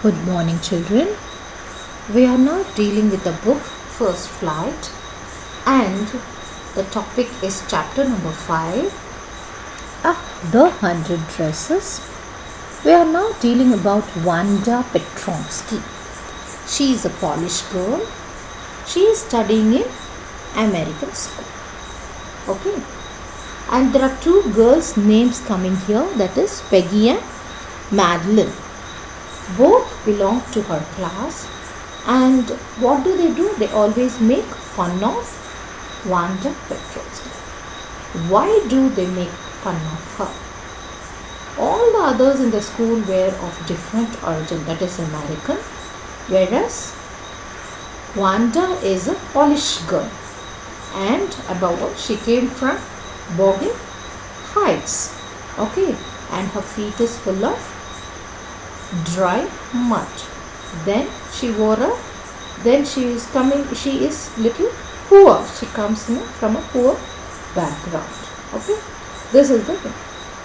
Good morning, children. We are now dealing with the book First Flight, and the topic is chapter number 5, The 100 Dresses. We are now dealing about Wanda Petronsky. She is a Polish girl. She is studying in American school. Okay. And there are two girls' names coming here, that is Peggy and Madeline. Both belong to her class, and what do? They always make fun of Wanda Petrosky. Why do they make fun of her? All the others in the school were of different origin, that is American, whereas Wanda is a Polish girl, and above all she came from Bogan Heights. Okay, and her feet is full of dry mud. Then she is little poor. She comes from a poor background. Okay, this is the thing.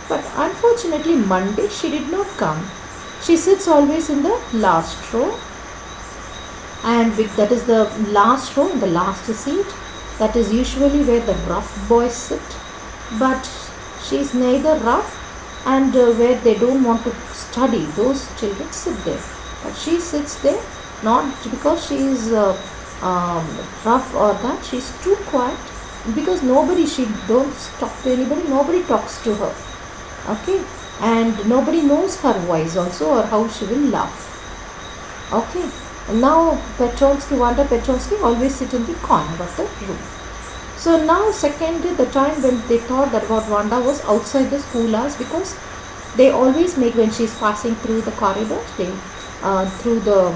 But unfortunately Monday she did not come. She sits always in the last row, and that is the last row, the last seat. That is usually where the rough boys sit, but she is neither rough and where they don't want to study, those children sit there. But she sits there not because she is rough or that, she is too quiet, because she don't talk to anybody, nobody talks to her. Okay, and nobody knows her voice also or how she will laugh. Okay, and now Wanda Petronsky always sit in the corner of the room. So now secondly, the time when they thought that about Wanda was outside the school hours, because they always make, when she is passing through the corridors, through the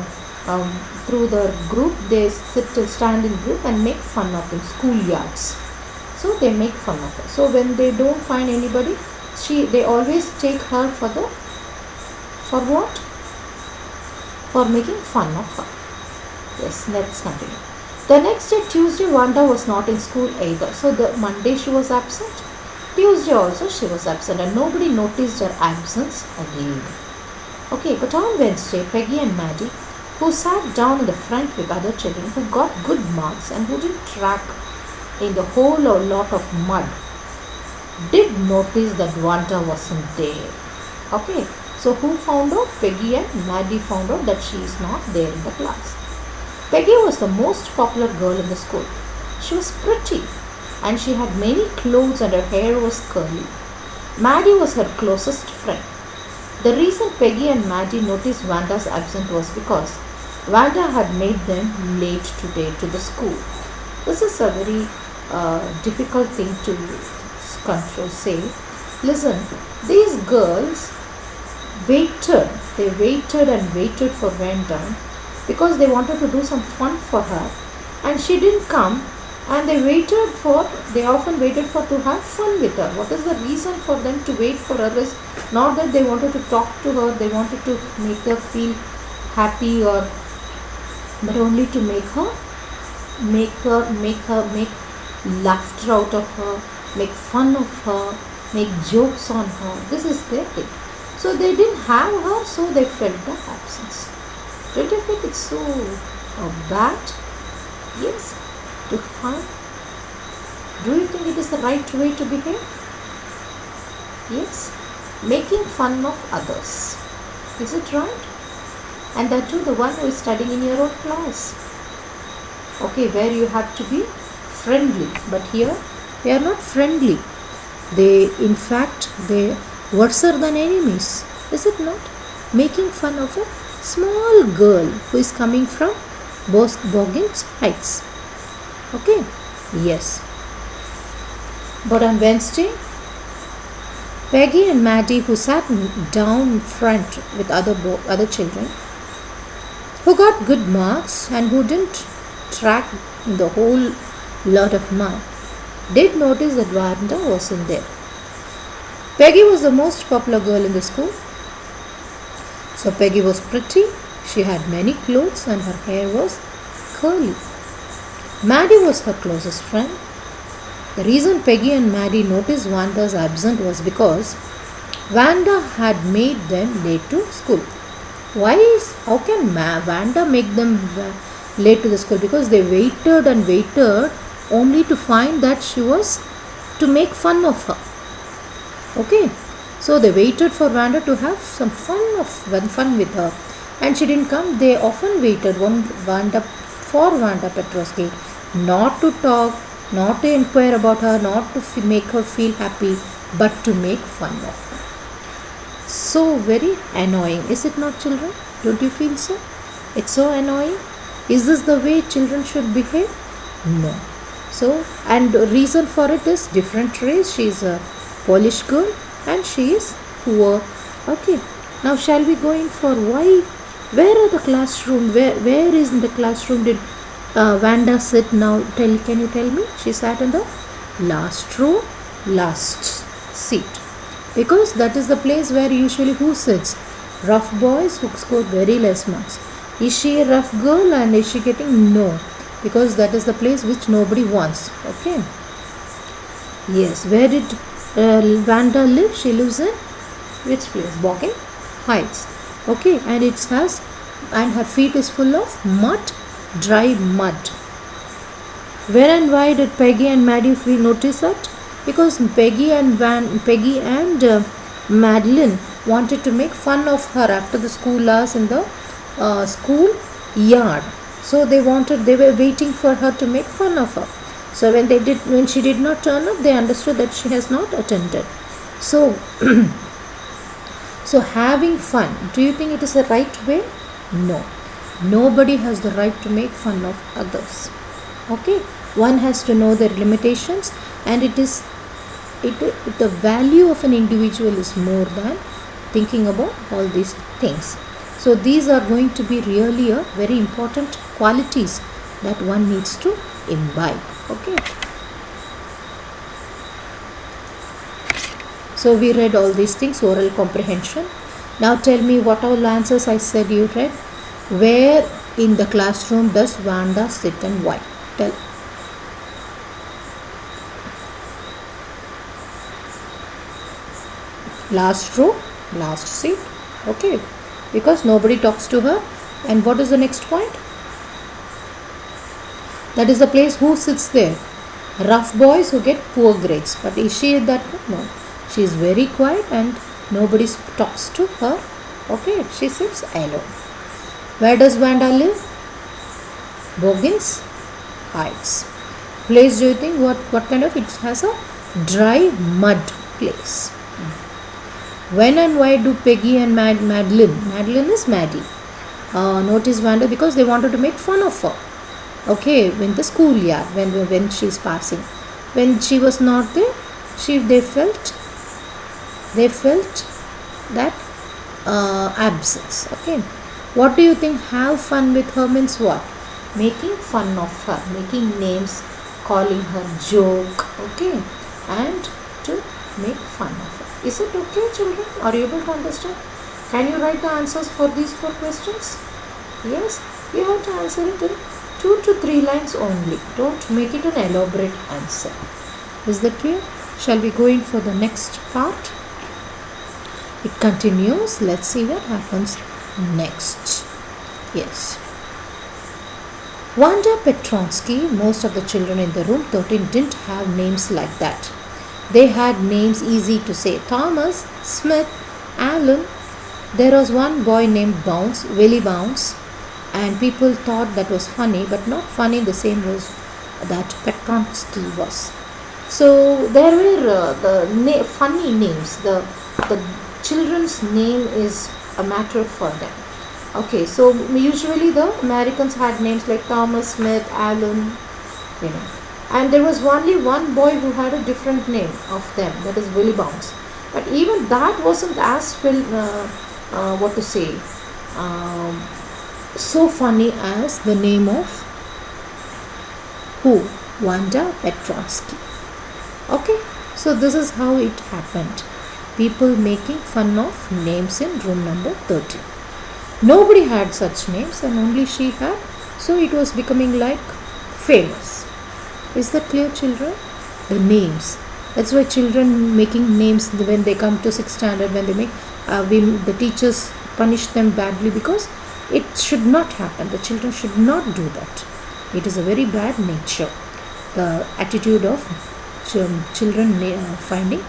group, they stand in group and make fun of them, schoolyards. So they make fun of her. So when they don't find anybody, they always take her for what? For making fun of her. Yes, let's continue. The next day, Tuesday, Wanda was not in school either. So the Monday she was absent. Tuesday also she was absent, and nobody noticed her absence again. Okay, but on Wednesday, Peggy and Maddie, who sat down in the front with other children who got good marks and who didn't track in the whole lot of mud, did notice that Wanda wasn't there. Okay, so who found out? Peggy and Maddie found out that she is not there in the class. Peggy was the most popular girl in the school. She was pretty, and she had many clothes and her hair was curly. Maddie was her closest friend. The reason Peggy and Maddie noticed Wanda's absence was because Wanda had made them late today to the school. This is a very difficult thing to say. Listen, these girls waited. They waited and waited for Wanda, because they wanted to do some fun for her, and she didn't come, and they often waited for to have fun with her. What is the reason for them to wait for her? Is not that they wanted to talk to her, they wanted to make her feel happy, but only to make laughter out of her, make fun of her, make jokes on her. This is their thing. So they didn't have her, so they felt the absence. Don't you think it's so bad? Yes. To find. Do you think it is the right way to behave? Yes. Making fun of others. Is it right? And that too, the one who is studying in your own class. Okay, where you have to be friendly. But here, they are not friendly. In fact, they worse than enemies. Is it not? Making fun of a small girl who is coming from Bogan Heights. Okay? Yes. But on Wednesday, Peggy and Maddie, who sat down in front with other children, who got good marks and who didn't track the whole lot of mud, did notice that Wanda wasn't there. Peggy was the most popular girl in the school. So Peggy was pretty, she had many clothes, and her hair was curly. Maddie was her closest friend. The reason Peggy and Maddie noticed Wanda's absence was because Wanda had made them late to school. How can Vanda make them late to the school? Because they waited and waited only to find that she was to make fun of her. Okay, so they waited for Vanda to have some fun with her, and she didn't come. They often waited for Vanda Petrovsky, not to talk, not to inquire about her, not to make her feel happy, but to make fun of her. So very annoying, is it not, children? Don't you feel so? It's so annoying. Is this the way children should behave? No. So, and reason for it is different race. She is a Polish girl and she is poor. Okay. Now shall we go in for why? Where are the classroom? Where is in the classroom did Vanda sit now? Can you tell me? She sat in the last row, last seat. Because that is the place where usually who sits? Rough boys who score very less marks. Is she a rough girl and is she getting? No. Because that is the place which nobody wants. Okay. Yes. Where did Vanda live? She lives in which place? Boggin Heights. Okay. And it has, and her feet is full of mud, dry mud. When and why did Peggy and Maddie feel notice that? Because Peggy and Madeline wanted to make fun of her after the school hours in the school yard. So they were waiting for her to make fun of her. So when she did not turn up, they understood that she has not attended. So, so having fun, do you think it is the right way? No. Nobody has the right to make fun of others. Okay. One has to know their limitations, and the value of an individual is more than thinking about all these things. So these are going to be really a very important qualities that one needs to imbibe. Okay. So we read all these things, oral comprehension. Now tell me what all answers I said you read. Where in the classroom does Vanda sit and why? Tell. Last row, last seat. Okay. Because nobody talks to her. And what is the next point? That is the place who sits there. Rough boys who get poor grades. But is she that? No. She is very quiet and nobody talks to her. Okay. She sits alone. Where does Vanda live? Boggin Heights. Place, do you think what kind of? It has a dry mud place. When and why do Peggy and Madeline is Maddie, notice Vanda? Because they wanted to make fun of her. Okay, in the schoolyard when she is passing, when she was not there, they felt that absence. Okay, what do you think? Have fun with her means what? Making fun of her, making names, calling her joke. Okay, and to make fun of her. Is it okay, children? Are you able to understand? Can you write the answers for these 4 questions? Yes, you have to answer it in 2 to 3 lines only. Don't make it an elaborate answer. Is that clear? Shall we go in for the next part? It continues. Let's see what happens next. Yes. Vanda Petrovsky, most of the children in the room 13 didn't have names like that. They had names easy to say. Thomas, Smith, Alan. There was one boy named Willie Bounce, and people thought that was funny, but not funny in the same way that Petrovsky was. So there were funny names. The children's name is a matter for them. Okay, so usually the Americans had names like Thomas, Smith, Alan, you know. And there was only one boy who had a different name of them, that is Willie Bounce. But even that wasn't as so funny as the name of who? Vanda Petrovsky. Okay, so this is how it happened. People making fun of names in room number 13. Nobody had such names and only she had, so it was becoming like famous. Is that clear, children? The names. That's why children making names when they come to 6th standard, when they make, the teachers punish them badly, because it should not happen. The children should not do that. It is a very bad nature, the attitude of children finding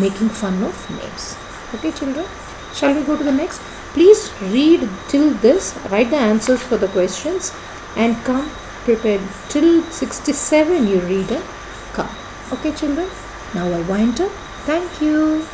making fun of names. Okay, children, shall we go to the next? Please read till this, write the answers for the questions, and come prepared till 67. You read and come. Okay, children, now I wind up. Thank you.